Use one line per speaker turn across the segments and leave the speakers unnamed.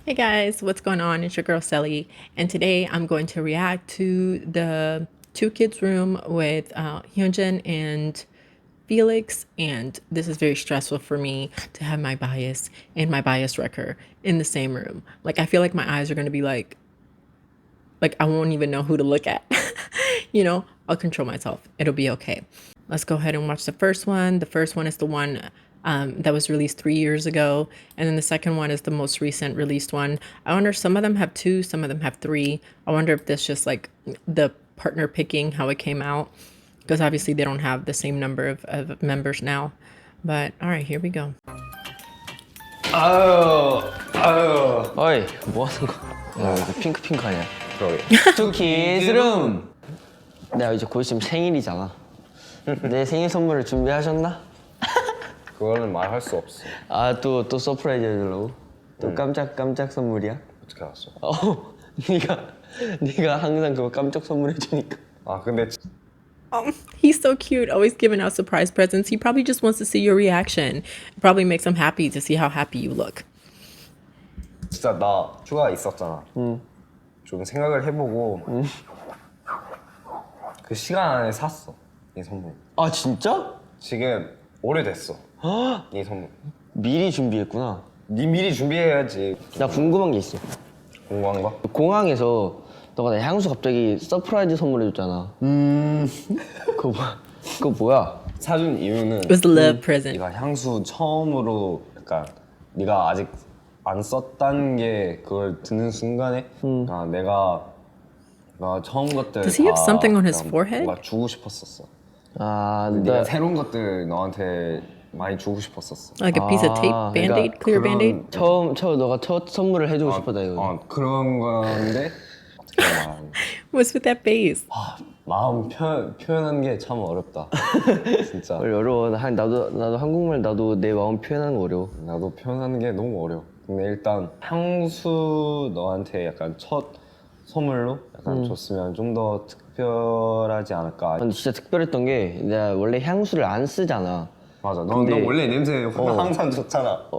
Hey guys, what's going on? It's your girl Sally, and today I'm going to react to the Two Kids Room with Hyunjin and Felix. And this is very stressful for me to have my bias and my bias wrecker in the same room. Like I feel like my eyes are going to be like I won't even know who to look at. I'll control myself. It'll be okay. Let's go ahead and watch the first one. The first one is the one that was released 3 years ago. And then the second one is the most recent released one. I wonder, some of them have two, some of them have three. I wonder if this just like the partner picking how it came out. Because obviously they don't have the same number of members now. But all right, here we go.
아유, 아유.
어이, 뭐 하는 거야? 야, 이거 핑크핑크 아니야?
그러게.
투키즈룸! 내가 이제 곧 있으면 생일이잖아. 내 생일 선물을 준비하셨나?
그거는 말할 수 없어.
아, 또 서프라이즈 해주려고? 또 깜짝 선물이야?
어떻게 알았어?
네가 항상 그거 깜짝 선물해주니까.
아, 근데
He's so cute, always giving out surprise presents. He probably just wants to see your reaction. It probably makes him happy to see how happy you look.
진짜 나 휴가 있었잖아. 좀 생각을 해보고 그 시간 안에 샀어. 이 선물.
아, 진짜?
지금 오래됐어. 이 선물.
미리 준비했구나.
니 미리 준비해야지.
나 궁금한 게 있어.
궁금한 거?
공항에서 너가 나 향수 갑자기 서프라이즈 선물해줬잖아. 그거 뭐야?
사준 이유는
It was a love present.
네가 향수 처음으로 약간 네가 아직 안 썼다는 게 그걸 듣는 순간에 내가 처음 것들
Does he have
다
something on his
그냥
forehead?
뭔가 주고 싶었었어.
아,
네가 새로운 것들 너한테 많이 주고 싶었었어.
Like a piece of tape, band-aid, clear
그런-
band-aid?
너가 첫 선물을 해주고 싶었다 이거.
그런 건데 어떻게 말하는
What's with that face?
마음 표현하는 게 참 어렵다. 진짜.
원래 어려워. 나도 한국말 내 마음 표현하는 거 어려워.
나도 표현하는 게 너무 어려워. 근데 일단 향수 너한테 약간 첫 선물로 약간 줬으면 좀 더 특별하지 않을까.
근데 진짜 특별했던 게 내가 원래 향수를 안 쓰잖아.
맞아. 너 원래 냄새 항상 좋잖아.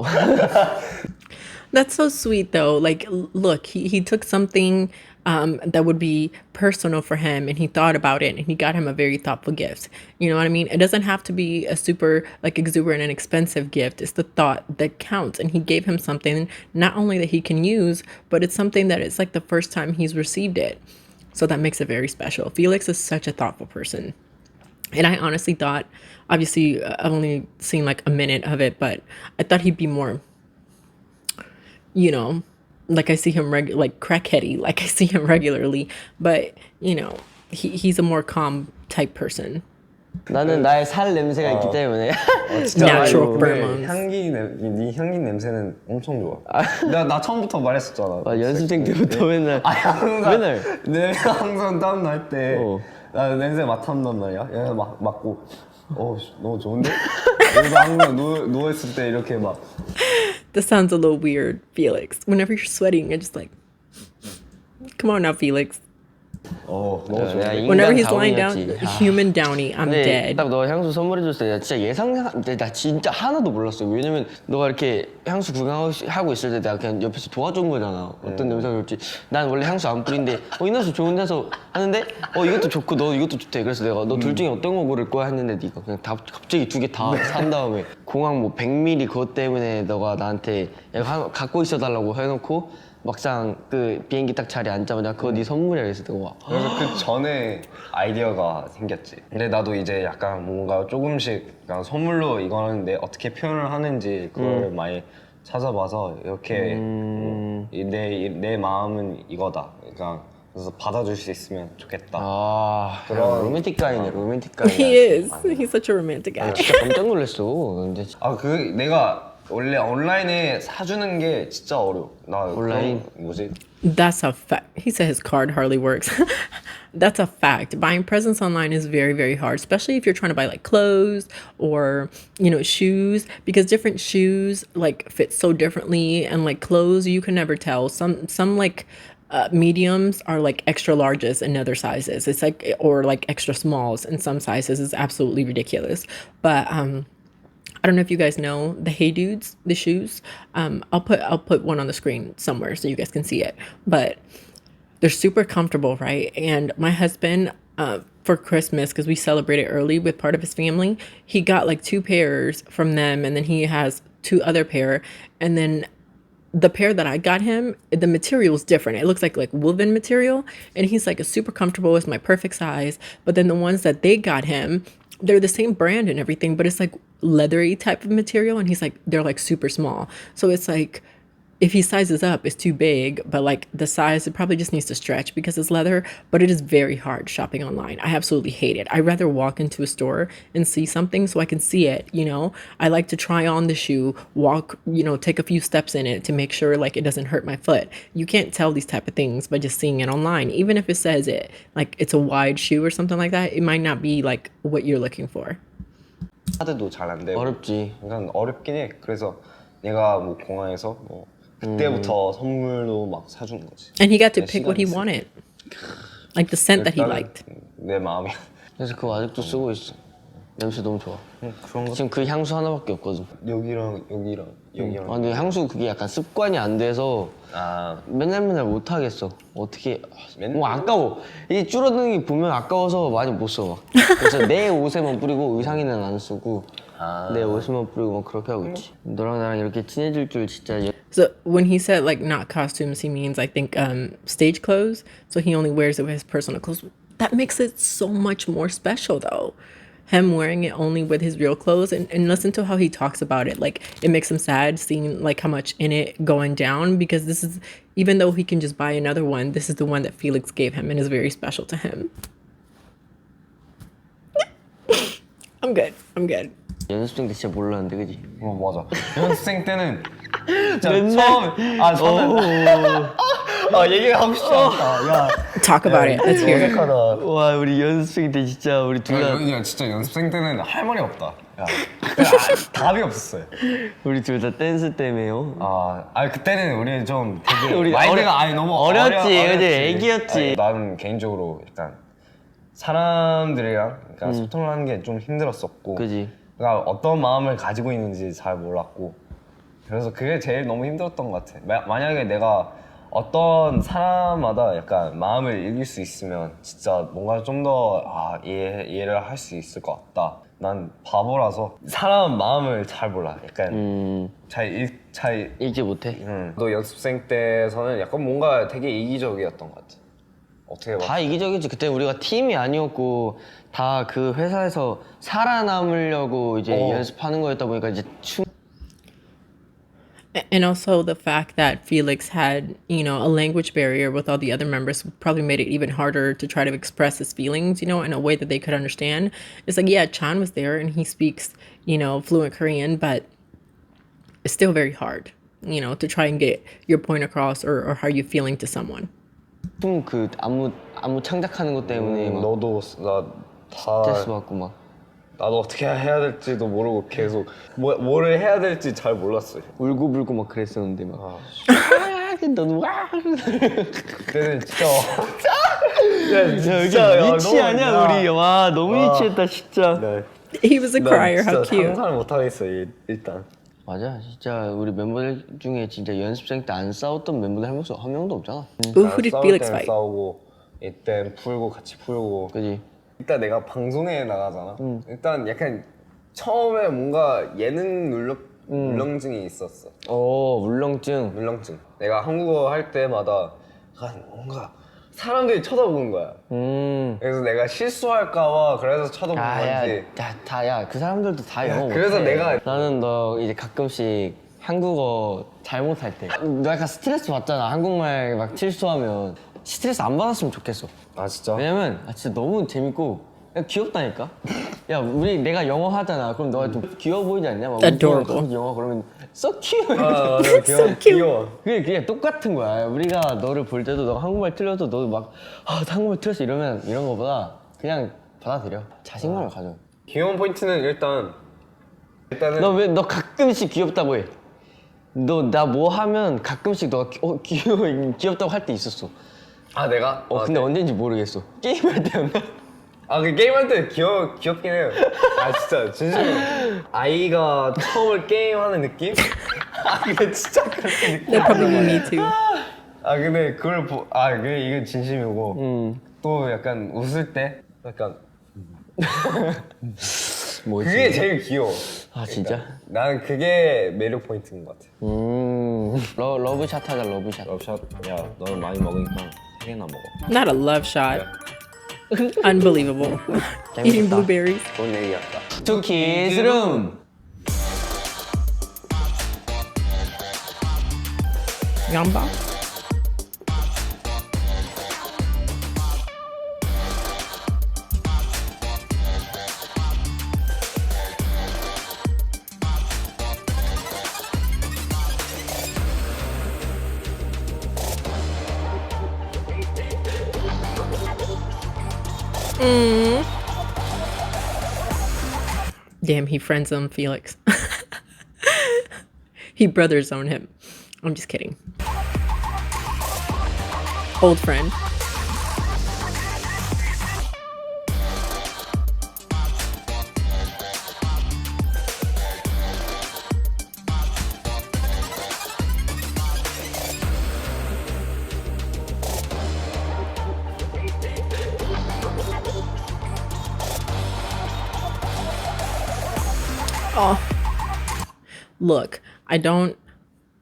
That's so sweet though. Like, look, he took something that would be personal for him and he thought about it and he got him a very thoughtful gift. You know what I mean? It doesn't have to be a super like exuberant and expensive gift. It's the thought that counts. And he gave him something not only that he can use, but it's something that it's like the first time he's received it. So that makes it very special. Felix is such a thoughtful person. And I honestly thought, obviously, I've only seen like a minute of it, but I thought he'd be more, like I see him like crackheady, like I see him regularly. But he's a more calm type person.
나는 나의 살 냄새가 있기 때문에.
Natural
근데
pheromones.
네 향기 냄새는 엄청 좋아. 나 처음부터 말했었잖아.
연습생 때부터 맨날. 맨날.
내가 항상 땀 날 때 나 냄새 맡았단 말이야. 얘가 맡고 너무 좋은데? 그래서 항상 누워 있을 때 이렇게 막.
This sounds a little weird, Felix. Whenever you're sweating, you're just like, come on now, Felix.
너무 좋은데.
Whenever he's lying down, human downy, I'm
근데
dead.
딱 너가 향수 선물해줬을 때 나 진짜 하나도 몰랐어. 왜냐면 너가 이렇게 향수 구경하고 있을 때 내가 그냥 옆에서 도와준 거잖아. 어떤 냄새가 좋을지. 난 원래 향수 안 뿌린데 이 냄새 좋은데 해서 하는데 이것도 좋고 너 이것도 좋대. 그래서 내가 너 둘 중에 어떤 거 고를 거야 했는데 네가 그냥 갑자기 두 개 다 산 다음에 공항 뭐 100ml 그것 때문에 너가 나한테 갖고 있어 달라고 해놓고 막상 그 비행기 딱 자리에 앉자마자 그거 네 선물이야 그래서 내가 와.
그래서 그 전에 아이디어가 생겼지. 근데 나도 이제 약간 뭔가 조금씩 약간 선물로 이거는 내 어떻게 표현을 하는지 그걸 많이 찾아봐서 이렇게 내 마음은 이거다. 그러니까 그래서 받아줄 수 있으면 좋겠다.
그런 로맨틱 가이네 로맨틱 가이.
He is. He's such a romantic guy.
진짜 깜짝 놀랐어. 근데
내가 원래 온라인에 사주는 게 진짜 어려워. 나
온라인?
뭐지?
That's a fact. He said his card hardly works. That's a fact. Buying presents online is very, very hard, especially if you're trying to buy like clothes or, shoes, because different shoes like fit so differently, and like clothes, you can never tell. Some like mediums are like extra larges in other sizes. It's like, or like extra smalls in some sizes. It's absolutely ridiculous. But I don't know if you guys know the Hey Dudes, the shoes. I'll put one on the screen somewhere so you guys can see it. But they're super comfortable, right? And my husband, for Christmas, because we celebrated early with part of his family, he got like 2 pairs from them, and then he has 2 other pair, and then the pair that I got him, the material is different. It looks like woven material, and he's like, it's super comfortable. It's my perfect size. But then the ones that they got him, they're the same brand and everything, but it's like leathery type of material, and he's like, they're like super small. So it's like, if he sizes up, it's too big, but like the size, it probably just needs to stretch because it's leather, but it is very hard shopping online. I absolutely hate it. I'd rather walk into a store and see something so I can see it, you know? I like to try on the shoe, walk, you know, take a few steps in it to make sure like it doesn't hurt my foot. You can't tell these type of things by just seeing it online. Even if it says it, like it's a wide shoe or something like that, it might not be like what you're looking for.
카드도 잘 안 되고
어렵지.
약간 어렵긴 해. 그래서 내가 뭐 공항에서 뭐 그때부터 선물도 막 사주는 거지.
And he got to
내
pick what he
시간 있을
wanted. Like the scent that he
일단은
liked.
내 마음이야.
그래서 그거 아직도 쓰고 있어. 냄새 너무 좋아.
그런 거
지금 그 향수 하나밖에 없거든.
여기랑 여기랑 여기랑.
아, 근데 향수 그게 약간 습관이 안 돼서
아
맨날 못 하겠어. 어떻게?
맨날?
뭐 아까워. 이 줄어드는 게 보면 아까워서 많이 못 써. 막. 그래서 내 옷에만 뿌리고 의상에는 안 쓰고 내 옷에만 뿌리고 막 그렇게 하고 있지. 너랑 나랑 이렇게 친해질 줄 진짜.
So when he said like not costumes, he means I think stage clothes. So he only wears it with his personal clothes. That makes it so much more special though. Him wearing it only with his real clothes, and listen to how he talks about it. Like it makes him sad seeing like how much in it going down, because this is, even though he can just buy another one, this is the one that Felix gave him and is very special to him. I'm good.
연습생 때 진짜 몰랐는데 그지?
맞아. 연습생 때는 진짜 처음 얘기하고 싶지 않다. 야
Talk about it. Let's hear it.
어색하다.
와 우리 연습생 때 진짜 우리
야 진짜 연습생 때는 할 말이 없다. 야 답이 없었어요.
우리 둘 다 댄스 때문에요.
아니 그때는 우리 좀 되게
우리
마인드가 아니 너무
어렸지, 그지? 애기였지.
아니, 나는 개인적으로 일단 사람들이랑 그러니까 소통을 하는 게 좀 힘들었었고,
그지?
그러니까 어떤 마음을 가지고 있는지 잘 몰랐고, 그래서 그게 제일 너무 힘들었던 것 같아. 만약에 내가 어떤 사람마다 약간 마음을 읽을 수 있으면 진짜 뭔가 좀 더 이해를 할 수 있을 것 같다. 난 바보라서 사람 마음을 잘 몰라. 약간 잘
읽지 못해?
너 연습생 때에서는 약간 뭔가 되게 이기적이었던 것 같아. 어떻게 봐?
다 이기적이지. 그때 우리가 팀이 아니었고 다 그 회사에서 살아남으려고 이제 연습하는 거였다 보니까 이제
And also the fact that Felix had, you know, a language barrier with all the other members probably made it even harder to try to express his feelings, you know, in a way that they could understand. It's like, yeah, Chan was there and he speaks, you know, fluent Korean, but it's still very hard, you know, to try and get your point across or how you're feeling to someone.
그 안무 창작하는 것 때문에 막
너도
스트레스 받고 막
나도 어떻게 해야 될지도 모르고 계속 뭐를 해야 될지 잘 몰랐어요.
울고불고 막 그랬었는데 막 너는 와
그때는 진짜
진짜 미치 아니야 우리. 와 너무 미치했다 진짜.
He was a crier. How cute.
상상을 못 하겠어요 일단.
맞아, 진짜 우리 멤버들 중에 진짜 연습생 때 안 싸웠던 멤버들 한 명도 없잖아.
Who did Felix fight?
싸우고 이땐 풀고 같이 풀고.
그지?
일단 내가 방송에 나가잖아. 일단 약간 처음에 뭔가 예능 울렁증이 있었어.
울렁증.
내가 한국어 할 때마다 뭔가 사람들이 쳐다보는 거야. 그래서 내가 실수할까봐 그래서 쳐다보는 건지.
그 사람들도 다 영어 못해.
그래서 내가
나는 너 이제 가끔씩 한국어 잘못할 때 너 약간 스트레스 받잖아. 한국말 막 실수하면 스트레스 안 받았으면 좋겠어.
아 진짜?
왜냐면 진짜 너무 재밌고 그냥 귀엽다니까. 야 내가 영어 하잖아. 그럼 너가 좀 귀여워 보이지 않냐? 막
Adorable.
영어 그러면 so cute.
귀여워.
그게 똑같은 거야. 우리가 너를 볼 때도 너가 한국말 틀려도 너도 막 한국말 틀렸어 이러면 이런 거보다 그냥 받아들여. 자신감을 가져.
귀여운 포인트는 일단은
너 가끔씩 귀엽다고 해. 너 나 뭐 하면 가끔씩 너가 귀엽다고 할 때 있었어.
내가?
근데 언제인지 모르겠어. 게임할 때였나?
아, 그 게임할 때 귀엽긴 해요. 아, 진짜 진심으로 아이가 처음 게임하는 느낌? 아, 근데 진짜 그렇게 느낌.
That probably be me too.
아, 근데 그게 이건 진심이고 또 약간 웃을 때 약간
뭐지?
그게 제일 귀여워.
아 진짜?
나는 그게 매력 포인트인 것 같아.
러브샷 하자 러브샷.
러브샷. 야, 너는 많이 먹으니까 3개나 먹어.
Not a love shot. Unbelievable. Eating blueberries.
좋은 얘기였다.
투키즈 룸.
Yamba. Damn, he friend zoned Felix. He brother zoned him. I'm just kidding. Old friend. Oh, look, I don't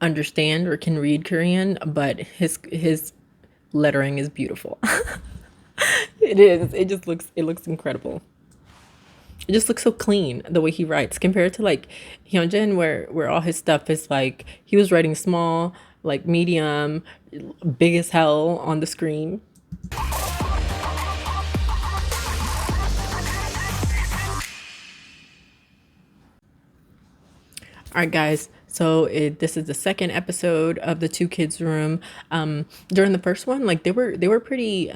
understand or can read Korean, but his lettering is beautiful. It is. It looks incredible. It just looks so clean the way he writes compared to like Hyunjin where all his stuff is like he was writing small, like medium, big as hell on the screen. All right, guys. So this is the second episode of the Two Kids Room. During the first one, like they were pretty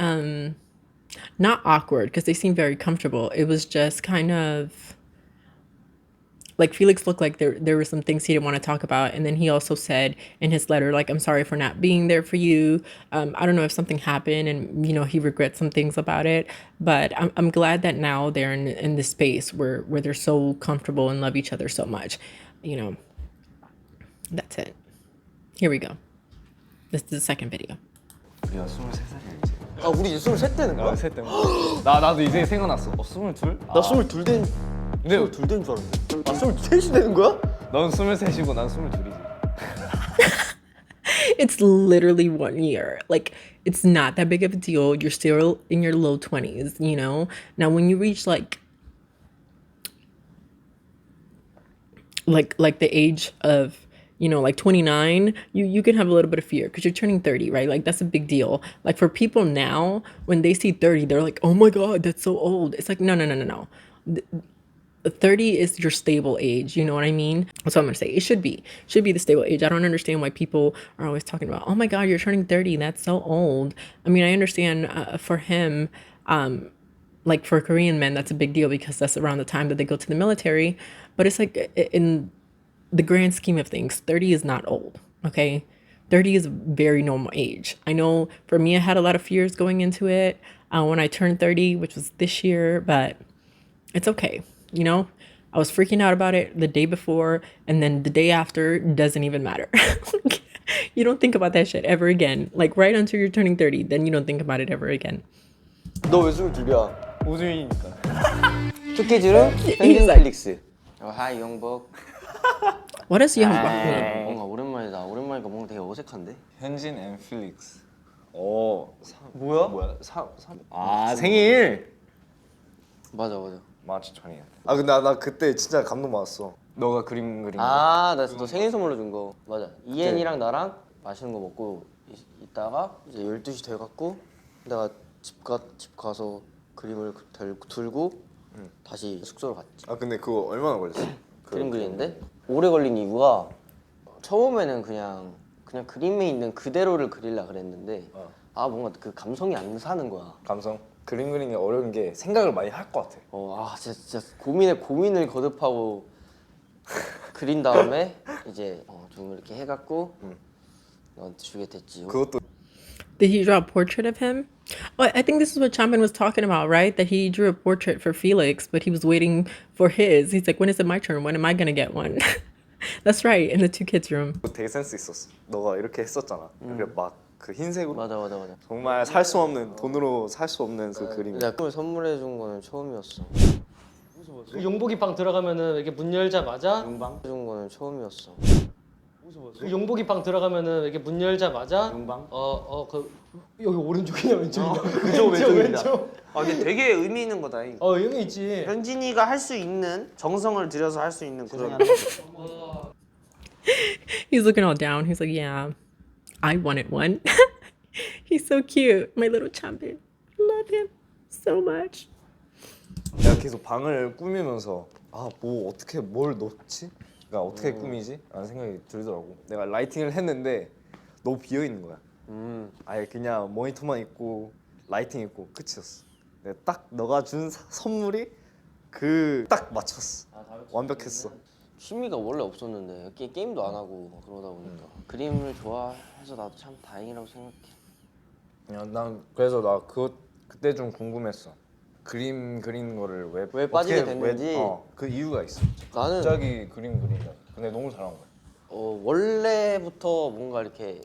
not awkward because they seemed very comfortable. It was just kind of like Felix looked like there were some things he didn't want to talk about, and then he also said in his letter like, "I'm sorry for not being there for you. I don't know if something happened, and he regrets some things about it. But I'm glad that now they're in this space where they're so comfortable and love each other so much. That's it. Here we go. This is the second video.
우리가 23살이야 이제.
아 우리 이제 23 되는 거야?
셋 때문에. 나도 이제 생각났어. 22?
나 22 된.
근데
22 된 줄 알았는데. 아 23이 되는 거야?
넌 23이고 난 22이지.
It's literally 1 year. Like, it's not that big of a deal. You're still in your low 20s, Now, when you reach like the age of, like 29, you can have a little bit of fear because you're turning 30, right? Like, that's a big deal. Like, for people now, when they see 30, they're like, oh my God, that's so old. It's like, no. 30 is your stable age, you know what I mean? That's what I'm gonna say. It should be the stable age. I don't understand why people are always talking about, oh my God, you're turning 30, that's so old. I mean, I understand for him, like for Korean men, that's a big deal because that's around the time that they go to the military. But it's like in the grand scheme of things, 30 is not old, okay? 30 is a very normal age. I know for me, I had a lot of fears going into it when I turned 30, which was this year, but it's okay. I was freaking out about it the day before, and then the day after doesn't even matter. You don't think about that shit ever again. Like right until you're turning 30, then you don't think about it ever again.
너 왜 22이야?
우주이니까.
투키즈룸 현진 펠릭스. 하이 영복.
What does Young Bok mean?
뭔가 오랜만이다. 오랜만이니까 뭔가 되게 어색한데?
현진 앤 필릭스.
뭐야?
3. 아, 생일.
맞아.
마치 20일.
아 근데 나 그때 진짜 감동받았어.
너가 그림
나 너 생일 선물로 준 거. 맞아. 이엔이랑 나랑 맛있는 거 먹고 있다가 이제 12시 돼갖고 내가 집 가서 그림을 들고 다시 숙소로 갔지.
아 근데 그거 얼마나 걸렸어?
그림 그리는데 오래 걸린 이유가 처음에는 그냥 그림에 있는 그대로를 그리려 그랬는데 뭔가 그 감성이 안 사는 거야.
감성? 그림 그리는 게 어려운 게 생각을 많이 할 것 같아.
진짜 고민을 거듭하고 그린 다음에 이제 좀 이렇게 해갖고 너한테 주게 됐지.
그것도
Did he draw a portrait of him? Well, I think this is what Champin was talking about, right? That he drew a portrait for Felix, but he was waiting for his. He's like, when is it my turn? When am I gonna get one? That's right, in the two kids room.
되게 센스 있었어. 너가 이렇게 했었잖아. 그래 막 그 흰색으로
맞아 맞아 맞아.
정말 살 수 없는 돈으로 살 수 없는 그 그림.
내가 꿈을 선물해 준 거는 처음이었어.
그 용복이 방 들어가면은 이렇게 문 열자마자
용방?
준 거는 처음이었어.
그 용복이 방 들어가면은 이렇게 문 열자마자
용방?
그 여기 오른쪽이냐 왼쪽이냐
그쪽 왼쪽입니다.
아 근데 되게 의미 있는 거다.
여기 있지.
현진이가 할 수 있는 정성을 들여서 할 수 있는 그런.
He's looking all down. He's like, yeah, I wanted one. He's so cute. My little Champin. Love him so much.
내가 계속 방을 꾸미면서 아 뭐 어떻게 뭘 넣지? 그러니까 어떻게 꾸미지? 라는 생각이 들더라고. 내가 라이팅을 했는데 너무 비어 있는 거야. 아예 그냥 모니터만 있고 라이팅 있고 끝이었어. 내가 딱 너가 준 선물이 그 딱 맞췄어. 완벽했어.
취미가 원래 없었는데 게임도 안 하고 그러다 보니까 그림을 좋아해서 나도 참 다행이라고 생각해.
그냥 난 그래서 나 그때 좀 궁금했어. 그림 그리는 거를
왜 빠지게
어떻게,
됐는지?
그 이유가 있어.
나는
갑자기 그림 그린다. 근데 너무 잘한 거야.
원래부터 뭔가 이렇게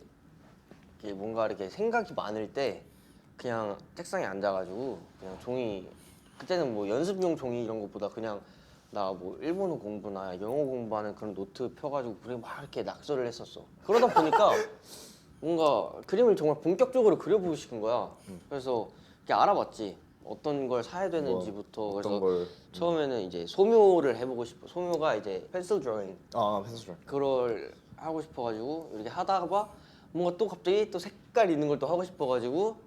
생각이 많을 때 그냥 책상에 앉아가지고 그냥 종이 그때는 뭐 연습용 종이 이런 것보다 그냥 나 뭐 일본어 공부나 영어 공부하는 그런 노트 펴가지고 그냥 막 이렇게 낙서를 했었어. 그러다 보니까 뭔가 그림을 정말 본격적으로 그려보고 싶은 거야. 그래서 이렇게 알아봤지. 어떤 걸 사야 되는지부터.
어떤
그래서
걸
처음에는 이제 소묘를 해보고 싶어. 소묘가 이제 펜슬 드로잉
펜슬.
그걸 하고 싶어가지고 이렇게 하다가 뭔가 또 갑자기 또 색깔 있는 걸 또 하고 싶어가지고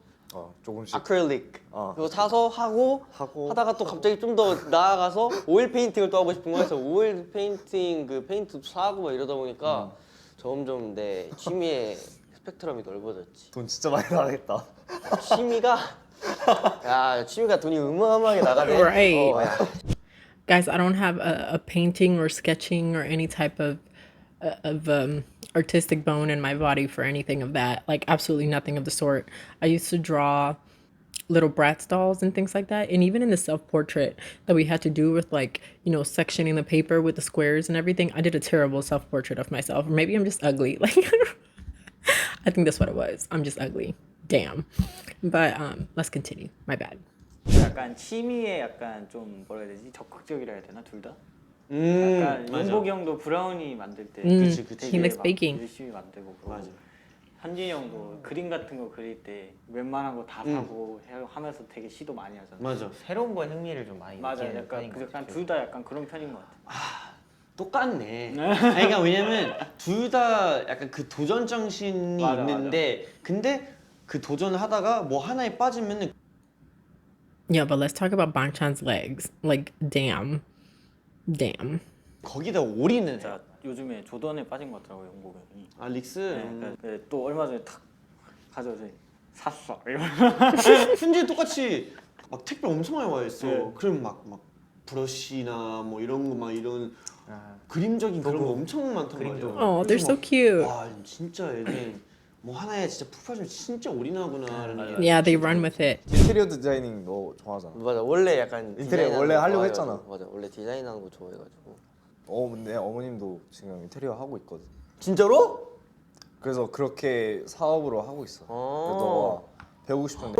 조금씩
아크릴릭 그거 사서
하고
하다가 또 갑자기 좀 더 나아가서 오일 페인팅을 또 하고 싶은 거야. 그래서 오일 페인팅 그 페인트 사고 막 이러다 보니까 점점 내 취미의 스펙트럼이 넓어졌지.
돈 진짜 많이 나가겠다.
취미가 돈이 어마어마하게 나가네.
Right.
야.
Guys, I don't have a painting or sketching or any type of artistic bone in my body for anything of that. Like absolutely nothing of the sort. I used to draw little Bratz dolls and things like that. And even in the self-portrait that we had to do with like, sectioning the paper with the squares and everything, I did a terrible self-portrait of myself. Or maybe I'm just ugly. Like, I think that's what it was. I'm just ugly. Damn. But let's continue. My bad.
약간 취미에 약간 좀 뭐라 해야 되지? 적극적이라 해야 되나 둘 다? 약간 용복이 형도 브라우니 만들 때
그치.
He
되게
likes
막
baking.
열심히 만들고 그러고 현진이 형도 그림 같은 거 그릴 때 웬만한 거 다 사고 하면서 되게 시도 많이 하잖아.
맞아.
새로운 거에 흥미를 좀 많이
맞아.
느끼는
약간
편인 것 같아요.
둘 다 약간 그런 편인 것 같아.
똑같네. 그러니까 왜냐면 둘 다 약간 그 도전 정신이
맞아,
있는데 근데 그 도전을 하다가 뭐 하나에 빠지면은
Yeah, but let's talk about Bangchan's legs. Like, damn.
거기다 올인을 해.
진짜 요즘에 조던에 빠진 것 같더라고 용복이 형이.
아 릭스.
네, 또 얼마 전에 탁 가져서 샀어.
현재 똑같이 막 택배 엄청 많이 와 있어.
네.
그럼 막 브러쉬나 뭐 이런 거 막 이런 그림적인 그런 거 엄청 많단 말이야.
Oh, they're
그래서
so
막,
cute.
와 진짜 얘네 뭐 하나에 진짜 푹 빠지면 진짜 올인하구나라는 게.
Yeah, they run with it.
인테리어 디자이닝 너 좋아하잖아.
맞아 원래 약간
인테리어
디자인하는
원래
거
하려고
좋아해가지고.
했잖아.
맞아 원래 디자인하는 거 좋아해가지고.
내 어머님도 지금 인테리어 하고 있거든.
진짜로?
그래서 그렇게 사업으로 하고 있어. 그래서 너가 배우고 싶은데.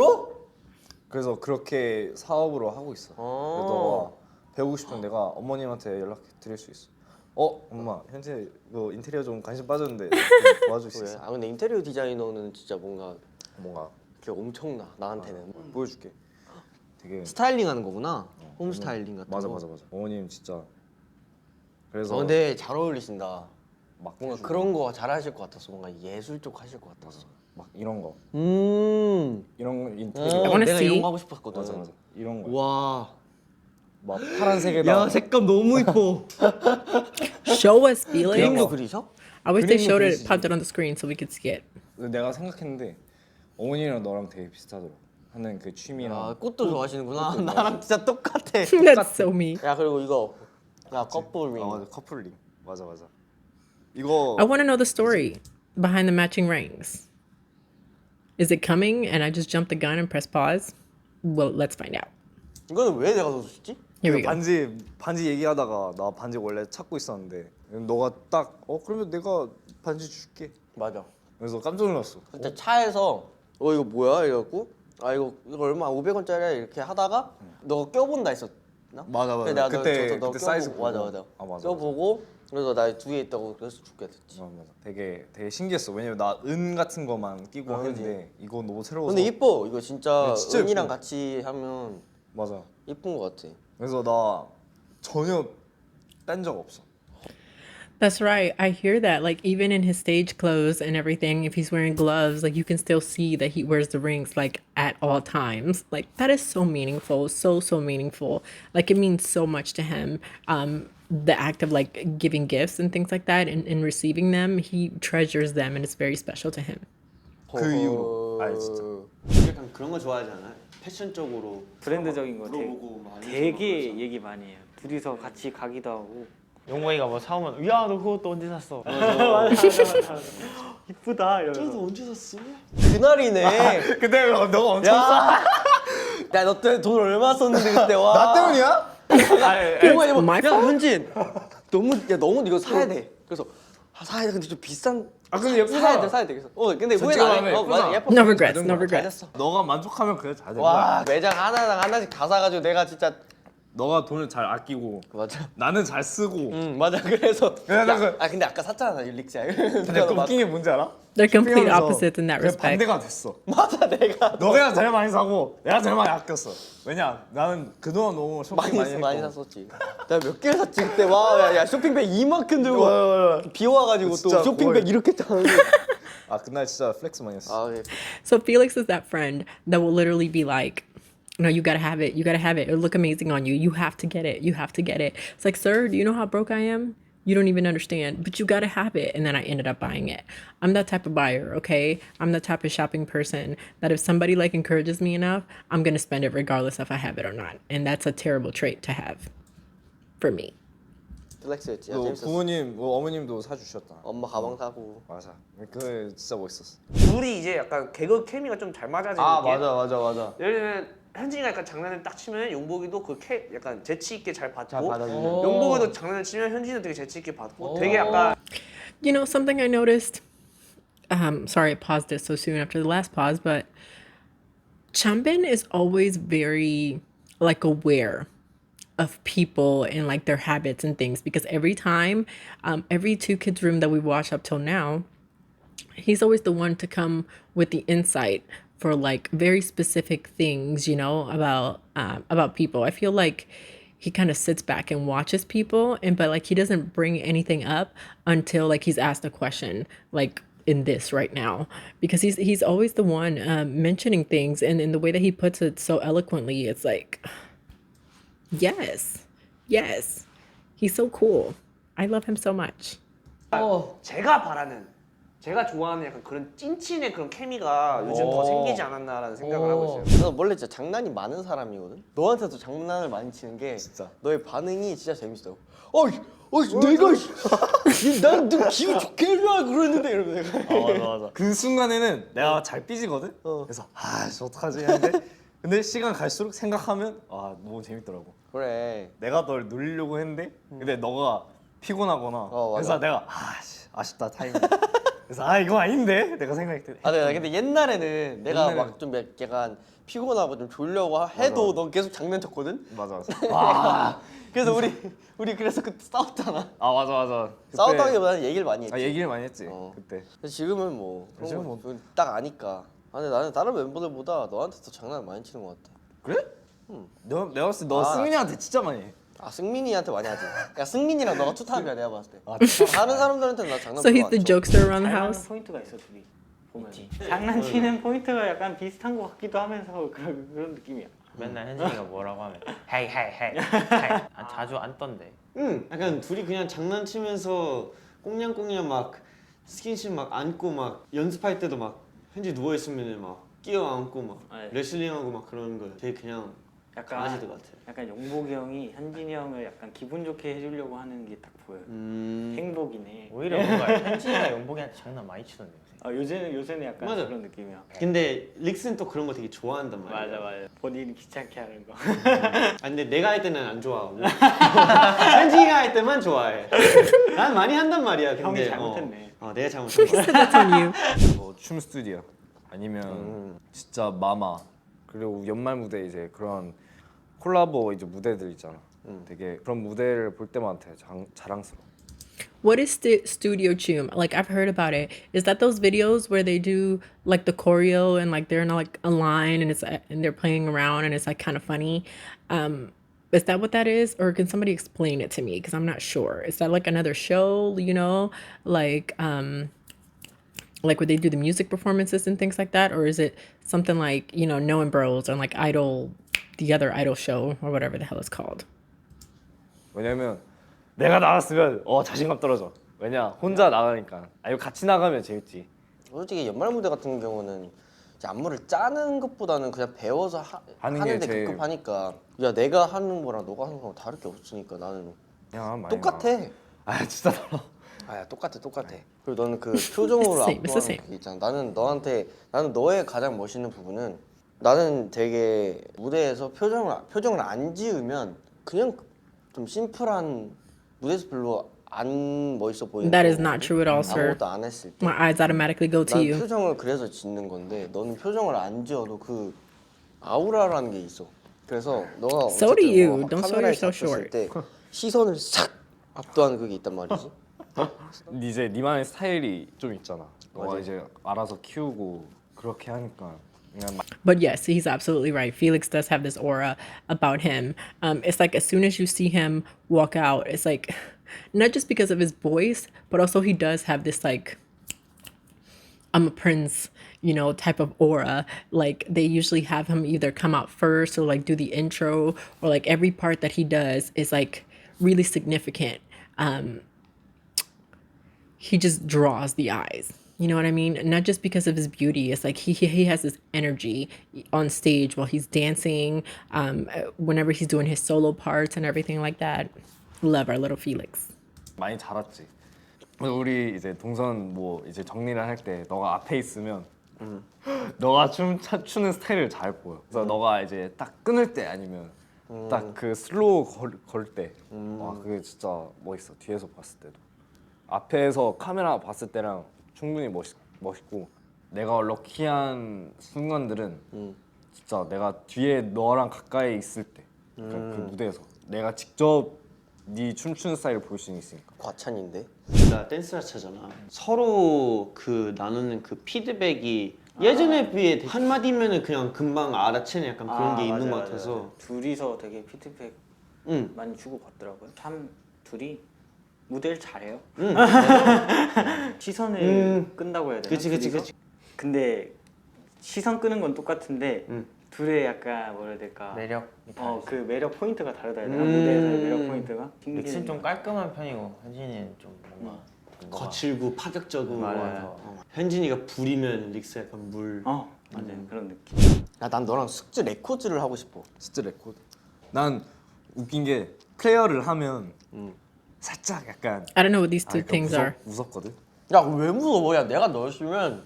그래서 그렇게 사업으로 하고 있어. 그래서 너가 배우고 싶은 내가 어머님한테 연락 드릴 수 있어. 엄마 현재 이거 인테리어 좀 관심 빠졌는데 좀 도와줄 수
그래.
있어?
아 근데 인테리어 디자이너는 진짜 뭔가
뭔가
이렇게 엄청나 나한테는.
보여줄게. 되게
스타일링 하는 거구나. 홈 스타일링 같은
맞아.
거.
어머님 진짜. 그래서
근데 잘 어울리신다.
막
뭔가
해주고,
그런 거 잘하실 것 같았어. 뭔가 예술 쪽 하실 것 같았어.
막 이런 거
I
인테리어
wanna
내가
see.
이런 거 하고 싶었거든.
맞아 이런 거.
와.
막 파란색에다
색감 너무 이뻐.
Show us, Felix.
그림도 그리셔?
I wish they
그림도
showed it,
그리시지.
popped it on the screen so we could see it.
내가 생각했는데 어머니랑 너랑 되게 비슷하더라. 하는 그 취미랑.
아 꽃도 좋아하시는구나. 나랑 진짜 똑같아.
That's so me.
야 그리고 이거 커플 링.
맞아 커플링. 맞아. 이거
I want to know the story behind the matching rings. Is it coming and I just jumped the gun and press pause? Well, let's find out.
이거는 왜 내가 줬지?
Here we go.
반지 얘기하다가 나 반지 원래 찾고 있었는데 너가 딱 그러면 내가 반지 줄게.
맞아.
그래서 깜짝 놀랐어.
그때 차에서 이거 뭐야 이래갖고 이거 얼마 500원짜리야 이렇게 하다가 너가 껴본다 했었나?
맞아.
그래, 내가
그때
너
사이즈
껴보고, 맞아.
맞아.
껴보고 그래서 나 두 개 있다고 그래서 줄게 됐지.
맞아. 되게 신기했어. 왜냐면 나 은 같은 거만 끼고 하는데 이거 너무 새로워서.
근데 이뻐. 이거 진짜
진짜
은이랑
예뻐.
같이 하면
맞아.
이쁜 것 같아.
그래서 나 전혀 딴 적 없어.
That's right. I hear that. Like, even in his stage clothes and everything, if he's wearing gloves, like, you can still see that he wears the rings, like, at all times. Like, that is so meaningful. So meaningful. Like, it means so much to him. The act of, like, giving gifts and things like that and receiving them, he treasures them, and it's very special to him.
그 이후로. 진짜.
약간 그런 거 좋아하지 않아? 패션적으로
브랜드적인 거
물어보고 많이
되게 얘기 많이 해요. 둘이서 같이 가기도 하고.
용모이가 뭐 사오면 야 너 그것도 언제 샀어?
이쁘다 이러면서.
언제 샀어? 그날이네.
근데 너가 엄청
야, 너 때문에 돈 얼마 썼는데 그때 와.
나 때문이야?
It's my
야,
fault?
현진. 너무 이거 사야 돼. 그래서 사야 돼. 근데 좀 비싼.
근데 예쁘다.
사야 돼. 그래서 근데 후회
솔직히
안 해.
말하면 예쁘다.
예뻐.
No regrets. No regrets.
잘했어.
너가 만족하면 그래 잘 돼.
와, 매장 하나당 하나씩 다 사가지고 내가 진짜
너가 돈을 잘 아끼고
맞아.
나는 잘 쓰고.
맞아. 그래서
그래서
근데 아까 샀잖아 율릭스야.
근데 그 웃긴 게 뭔지 알아?
They're complete
쇼핑하면서
opposites in that
그게
respect.
반대가 됐어.
맞아 내가
너가 제일 많이 사고 내가 제일 많이 아꼈어. 왜냐? 나는 그동안 너무 쇼핑
많이
했고.
샀었지. 내가 몇 개를 샀지 그때 와, 야 쇼핑백 이만큼 들고 비 와가지고 또
진짜
쇼핑백
거의-
이렇게 짜는.
그날 진짜 플렉스 많이 했어.
아,
So Felix is that friend that will literally be like, no, you gotta have it. You gotta have it. It'll look amazing on you. You have to get it. You have to get it. It's like, sir, do you know how broke I am? You don't even understand, but you gotta have it. And then I ended up buying it. I'm that type of buyer, okay? I'm the type of shopping person that if somebody like encourages me enough, I'm gonna spend it regardless if I have it or not. And that's a terrible trait to have for me.
플렉스였지. 야,
너
재밌었어.
부모님, 어머님도 사주셨다.
엄마 가방 사고.
맞아. 그 진짜 멋있었어.
둘이 이제 약간 개그 케미가 좀 잘 맞아지는 느낌?
맞아.
예를 들면 현진이가 약간 장난을 딱 치면 용복이도 약간 재치 있게 잘 받고
잘 받아주네.
용복이도 장난을 치면 현진이도 되게 재치 있게 받고 되게 약간
You know, something I noticed, sorry I paused it so soon after the last pause, but Chanbin is always very like aware of people and like their habits and things because every time, every Two Kids room that we watched up till now, he's always the one to come with the insight for like very specific things, you know, about people. I feel like he kind of sits back and watches people but like he doesn't bring anything up until like he's asked a question like in this right now because he's always the one mentioning things and in the way that he puts it so eloquently, it's like yes, he's so cool. I love him so much.
제가 좋아하는 약간 그런 찐친의 그런 케미가 요즘 더 생기지 않았나라는 생각을 하고 있어요.
나 원래 진짜 장난이 많은 사람이거든. 너한테도 장난을 많이 치는 게
진짜.
너의 반응이 진짜 재밌어. 내가 난너 기분 좋게 해줘야 그러는데 이러면 내가.
맞아. 그 순간에는 내가 잘 삐지거든. 그래서 어떡하지 하는데 근데 시간 갈수록 생각하면 너무 재밌더라고.
그래.
내가 널 놀리려고 했는데 근데 너가 피곤하거나
맞아.
그래서 내가 아쉽다 타이밍. 그래서 이거 아닌데 내가 생각했을 때.
내가 근데 옛날에는 내가
옛날에는-
막 좀 약간 피곤하고 좀 졸려고 해도 넌 계속 장난쳤거든.
맞아.
그래서 우리 그래서 그때 싸웠잖아.
맞아.
싸웠다기보다는 얘기를 많이 했지.
얘기를 많이 했지 그때.
근데 지금은 뭐
지금은 뭐.
딱 아니까. 근데 나는 다른 멤버들보다 너한테 더 장난 많이 치는 것 같아.
그래? 내가 봤을 때 너 승민이한테 진짜 많이 해.
승민이한테 많이 하지. 야 승민이랑 너가 투탑이야 내가 봤을 때.
진짜?
다른 사람들한테는 나 장난
So
별로
he's
안
the
쳐.
jokester around the
닮아있는
house.
포인트가 있어 둘이 보면 장난치는 포인트가 약간 비슷한 것 같기도 하면서 그런 느낌이야.
맨날 현진이가 뭐라고 하면 헤이 자주 안 떤대.
응, 약간 둘이 그냥 장난치면서 꽁냥꽁냥 막 스킨십 막 안고 막 연습할 때도 막 현지 누워 있으면 막 끼어 안고 막
네.
레슬링하고 막 그러는 거 되게 그냥
약간
강아지들 같아.
약간 용복이 형이 현진이 형을 약간 기분 좋게 해주려고 하는 게 딱 보여요. 행복이네.
오히려 뭔가 현진이가 용복이한테 장난 많이 치던데 요새.
요새는 약간
맞아.
그런 느낌이야.
근데 릭스는 또 그런 거 되게 좋아한단 말이야.
맞아. 본인이 귀찮게 하는 거.
아 근데 내가 할 때는 안 좋아하고 현진이가 할 때만 좋아해. 난 많이 한단 말이야. 근데
형이 잘못했네.
내가 잘못한 거야.
That's on you.
춤 스튜디오 아니면 진짜 마마 그리고 연말 무대 이제 그런 콜라보 이제 무대들 있잖아. 되게 그런 무대를 볼 때마다 되게 자랑스러워.
What is Studio Chum? Like I've heard about it. Is that those videos where they do like the choreo and like they're in like a line and and they're playing around and it's like kind of funny? Is that what that is, or can somebody explain it to me? Because I'm not sure. Is that like another show? You know, like where they do the music performances and things like that, or is it something like Knowing Bros or like Idol, the other Idol show or whatever the hell it's called?
왜냐면 내가 나갔으면 자신감 떨어져. 왜냐 혼자 나가니까. 아니 같이 나가면 재밌지.
솔직히 연말 무대 같은 경우는 이제 안무를 짜는 것보다는 그냥 배워서 하는데
제일-
급급하니까 야 내가 하는 거랑 너가 하는 거랑 다를 게 없으니까 나는
그냥 많이
똑같아.
나가. 아 진짜 달라.
아야 똑같아. 그리고 너는 그 표정으로
It's the
압도하는
same.
그게 있잖아. 나는 너의 가장 멋있는 부분은 나는 되게 무대에서 표정을 안 지으면 그냥 좀 심플한 무대에서 별로 안 멋있어 보이는.
That is not true at all, sir.
아무것도 안 했을 때.
My eyes automatically go to
난
you.
표정을 그래서 짓는 건데 너는 표정을 안 지어도 그 아우라라는 게 있어. 그래서 너가
So do
어쨌든
you.
뭐
Don't sell
카메라에
yourself
잡혔을
short.
때 시선을 싹 압도하는 그게 있단 말이지.
이제 니만의 스타일이 좀 있잖아. 너가 이제 알아서 키우고 그렇게 하니까 그냥
But yes, he's absolutely right. Felix does have this aura about him. It's like as soon as you see him walk out, it's like not just because of his voice, but also he does have this like I'm a prince, type of aura. Like they usually have him either come out first or like do the intro, or like every part that he does is like really significant. He just draws the eyes. You know what I mean? Not just because of his beauty. It's like he has this energy on stage while he's dancing, whenever he's doing his solo parts and everything like that. Love our little Felix.
많이 자랐지. 우리 이제 동선 뭐 이제 정리를 할 때 너가 앞에 있으면 너가 추는 스타일을 잘 보여. 그래서 너가 이제 딱 끊을 때 아니면 딱 그 슬로우 걸 때, 와 그게 진짜 멋있어. 뒤에서 봤을 때도. 앞에서 카메라 봤을 때랑 충분히 멋있고 내가 럭키한 순간들은 진짜 내가 뒤에 너랑 가까이 있을 때, 그러니까 그 무대에서 내가 직접 네 춤추는 스타일을 볼 수 있으니까.
과찬인데.
나 댄스를 차잖아. 서로 그 나누는 그 피드백이 예전에 비해 한 마디면은 그냥 금방 알아채는 약간 그런 게 있는 것 같아서.
둘이서 되게 피드백 많이 주고 받더라고요. 참 둘이 무대를 잘해요. 시선을 끈다고 해야 되나?
그치.
근데 시선 끄는 건 똑같은데 둘의 약간 뭐라 해야 될까?
매력.
그 매력 포인트가 다르다 해야 되나? 무대에서의 매력 포인트가?
릭스는 좀 깔끔한 편이고 현진이는 좀 뭔가
거칠고 파격적이고.
맞아요.
현진이가 불이면 릭스 약간 물.
맞아요. 그런 느낌.
난 너랑 숙제 레코드를 하고 싶어.
진짜 레코드. 난 웃긴 게 클레어를 하면 살짝 약간
I don't know what these two things are.
무섭거든.
야 왜 무서워? 야 내가 너였으면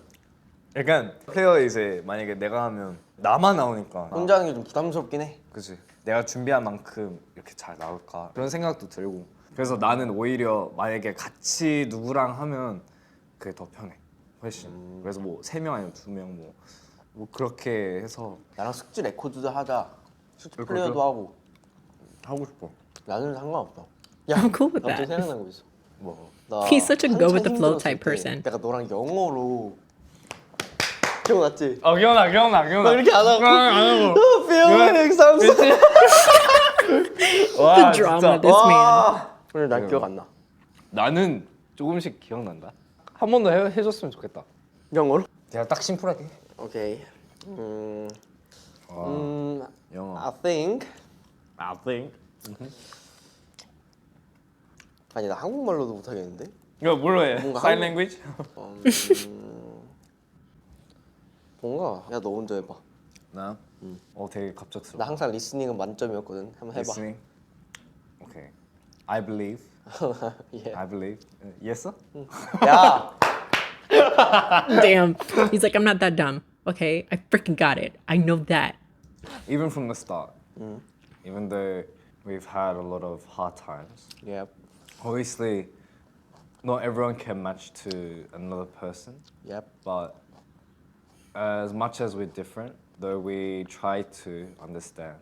약간 클레어 이제 만약에 내가 하면 나만 나오니까
혼자 하는 게 좀 부담스럽긴 해.
그치. 내가 준비한 만큼 이렇게 잘 나올까 그런 생각도 들고. 그래서 나는 오히려 만약에 같이 누구랑 하면 그게 더 편해. 훨씬. 그래서 뭐 3명 아니면 2명 뭐 그렇게 해서
나랑 숙제 레코드도 하자. 숙제
레코드?
플레이어도
하고 싶어.
나는 상관없다.
I'm cool with
갑자기
that.
생각난 거 있어.
뭐
나
He's such a go with
한창
the flow
힘들었을
type
때
person.
내가 너랑 영어로 기억났지?
기억나.
나 이렇게 안 하고
안 하고.
Felix, I'm sorry.
The drama, this man.
오늘 난 기억 안 나.
나는 조금씩 기억난다. 한 번 더 해줬으면 좋겠다.
영어로?
내가 딱 심플하게.
오케이.
영어.
I think.
I think.
아니 나 한국말로도 못하겠는데?
이거 뭘로 해?
뭔가
Sign
한국-
language?
뭔가 야 너 먼저 해봐.
나? 되게 갑작스러워.
나 항상 리스닝은 만점이었거든. 한번 해봐.
Listening. Okay. I believe.
예.
I believe. Yes?
야.
Damn. He's like, I'm not that dumb. Okay, I freaking got it. I know that.
Even from the start, even though we've had a lot of hard times,
Yep.
obviously, not everyone can match to another person.
Yep.
But as much as we're different, though we try to understand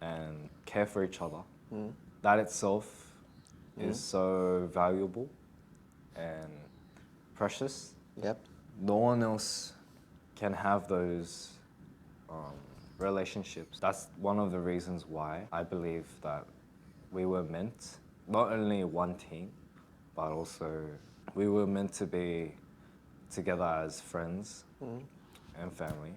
and care for each other, that itself is so valuable and precious.
Yep.
No one else can have those relationships. That's one of the reasons why I believe that we were meant, not only one team, but also we were meant to be together as friends and family.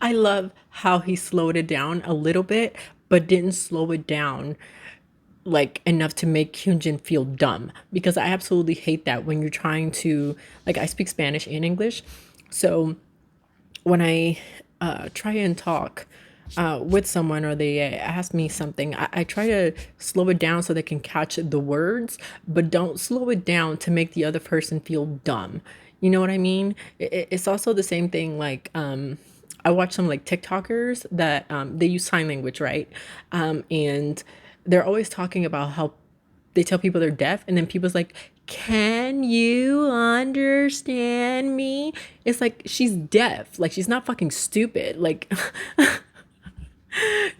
I love how he slowed it down a little bit, but didn't slow it down like enough to make Hyunjin feel dumb, because I absolutely hate that when you're trying to, like, I speak Spanish and English, so when I try and talk with someone or they ask me something, I try to slow it down so they can catch the words, but don't slow it down to make the other person feel dumb. You know what I mean? It's also the same thing, like, I watch some like TikTokers that they use sign language, right? And they're always talking about how they tell people they're deaf, and then people's like, can you understand me? It's like, she's deaf. Like, she's not fucking stupid. Like,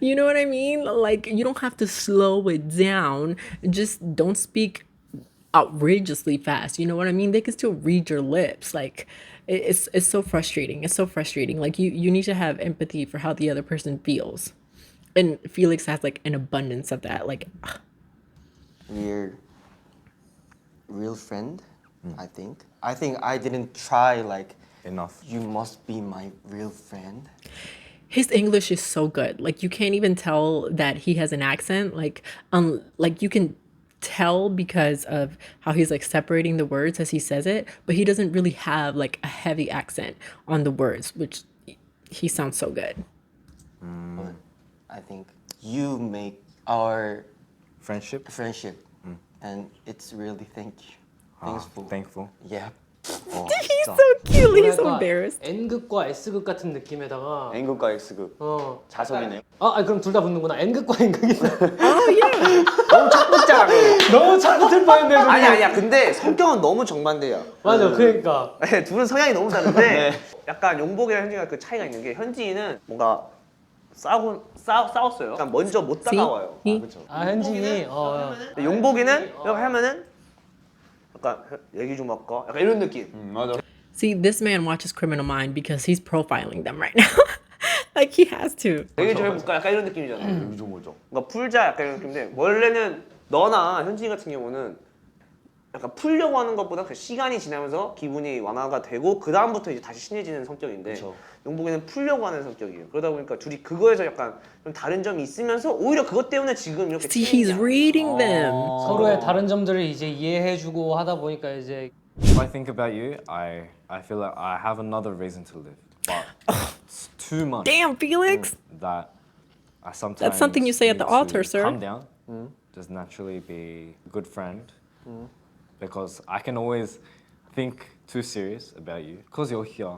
you know what I mean? Like, you don't have to slow it down. Just don't speak outrageously fast. You know what I mean? They can still read your lips. Like, it's so frustrating. It's so frustrating. Like, you need to have empathy for how the other person feels. And Felix has like an abundance of that. Like,
We're real friend, I think. I think I didn't try like
Enough.
you must be my real friend.
his English is so good. Like, you can't even tell that he has an accent. Like you can tell because of how he's like separating the words as he says it, but he doesn't really have like a heavy accent on the words, which he sounds so good.
But I think you make our
Friendship?
friendship, and it's really thankful.
Thankful.
Yeah.
He's so cute. He's so embarrassed.
N극과 S극 같은 느낌에다가
N극과 X극.
어.
자석이네요.
아니 그럼 둘 다 붙는구나. N극과 N극이다.
Oh yeah.
너무 착붙잖아 그거.
너무 자꾸 틀 뻔했네. 그거.
아니야 근데 성격은 너무 정반대야.
맞아. 그러니까.
네, 둘은 성향이 너무 다른데 약간 용복이랑 현진이가 그 차이가 있는 게 현진이는 뭔가 싸웠어요. 그러니까 먼저 못 다가와요.
아 현진이
근데 용복이는 이렇게 하면은 약간 얘기 좀 할까? 약간 이런 느낌.
맞아.
See, this man watches Criminal Mind because he's profiling them right now. Like, he has to.
얘기 좀 해볼까? 약간 이런 느낌이잖아. 얘기 좀 하자. 그러니까 풀자 약간 이런 느낌인데 원래는 너나 현진이 같은 경우는 약간 풀려고 하는 것보다 그 시간이 지나면서 기분이 완화가 되고 그 다음부터 이제 다시 친해지는 성격인데 용복이는 풀려고 하는 성격이에요. 그러다 보니까 둘이 그거에서 약간 좀 다른 점이 있으면서 오히려 그것 때문에 지금 이렇게
See, he's
친해지지
reading them.
서로의 다른 점들을 이제 이해해주고 하다 보니까 이제
If I think about you, I feel like I have another reason to live. But it's too much
Damn, Felix.
that I sometimes
That's something you say at
need
the altar,
to
sir.
Calm down. Just naturally be a good friend. Because I can always think too serious about you. Because you're here,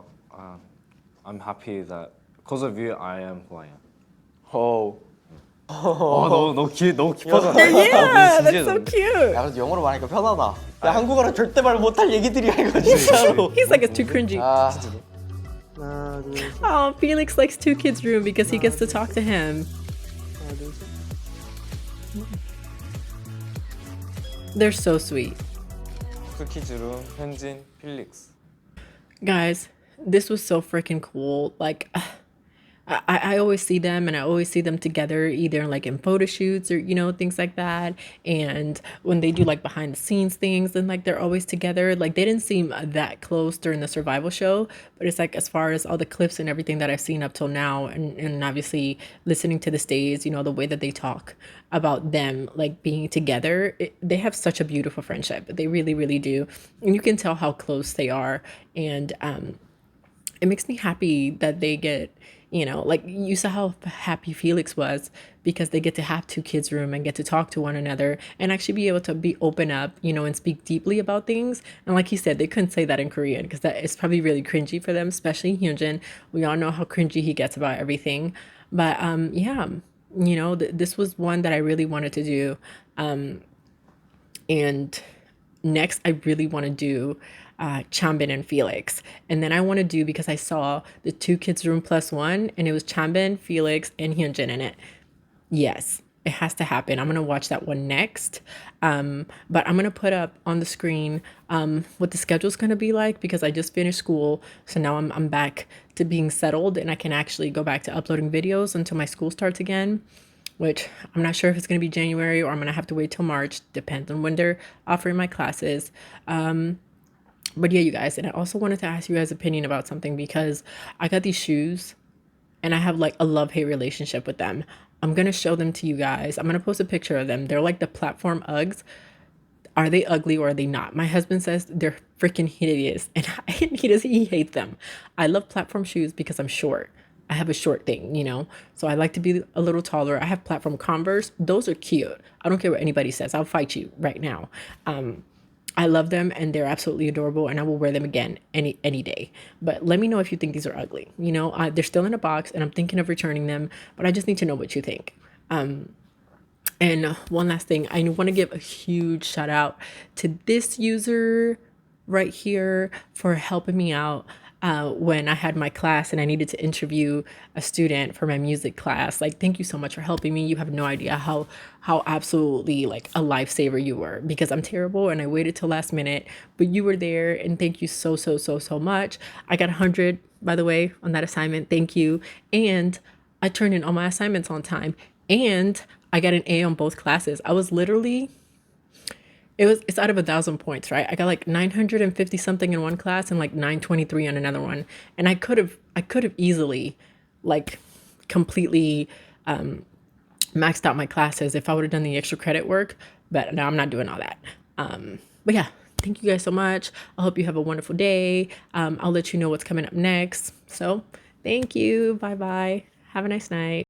I'm happy that because of you, I am who I am.
Oh.
너무 깊어서.
Yeah, that's so cute.
야, 그래도 영어로 말하니까 편하다. 야, 한국어로 절대 말 못할 얘기들이야 이거 진짜로.
He's like, it's too cringy.
아,
Oh, Felix likes Two Kids Room because he gets to talk to him. They're so sweet.
쿠키즈룸, 현진, 필릭스.
Guys, this was so freaking cool. Like, I always see them, and I always see them together, either like in photo shoots or, you know, things like that. And when they do like behind the scenes things, and like they're always together. Like, they didn't seem that close during the survival show, but it's like, as far as all the clips and everything that I've seen up till now, and obviously listening to the stays, you know, the way that they talk about them like being together, they have such a beautiful friendship. They really, really do. And you can tell how close they are. And it makes me happy that they get, You know, like you saw how happy Felix was because they get to have two kids room and get to talk to one another and actually be able to be open up, you know, and speak deeply about things. And like he said, they couldn't say that in Korean because that is probably really cringy for them, especially Hyunjin. We all know how cringy he gets about everything. But yeah, you know, this was one that I really wanted to do. And next, I really want to do Chanbin and Felix. And then I want to do, because I saw the two kids room plus one, and it was Chanbin, Felix, and Hyunjin in it. Yes, it has to happen. I'm going to watch that one next. But I'm going to put up on the screen what the schedule's going to be like, because I just finished school. So now I'm back to being settled, and I can actually go back to uploading videos until my school starts again, which I'm not sure if it's going to be January or I'm going to have to wait till March. Depends on when they're offering my classes. But yeah, you guys, and I also wanted to ask you guys' opinion about something, because I got these shoes and I have like a love-hate relationship with them. I'm going to show them to you guys. I'm going to post a picture of them. They're like the platform Uggs. Are they ugly or are they not? My husband says they're freaking hideous, and he hates them. I love platform shoes because I'm short. I have a short thing, you know, so I like to be a little taller. I have platform Converse. Those are cute. I don't care what anybody says. I'll fight you right now. I love them and they're absolutely adorable, and I will wear them again any day. But let me know if you think these are ugly. You know, they're still in a box and I'm thinking of returning them, but I just need to know what you think. And one last thing, I want to give a huge shout out to this user right here for helping me out when I had my class and I needed to interview a student for my music class. Like, thank you so much for helping me. You have no idea how absolutely like a lifesaver you were, because I'm terrible and I waited till last minute, but you were there, and thank you so much. I got 100, by the way, on that assignment. Thank you. And I turned in all my assignments on time, and I got an A on both classes. I was literally, it's out of 1,000 points, right? I got like 950 something in one class and like 923 on another one. And I could have easily like completely maxed out my classes if I would have done the extra credit work, but no, I'm not doing all that. But yeah, thank you guys so much. I hope you have a wonderful day. I'll let you know what's coming up next. So thank you. Bye bye. Have a nice night.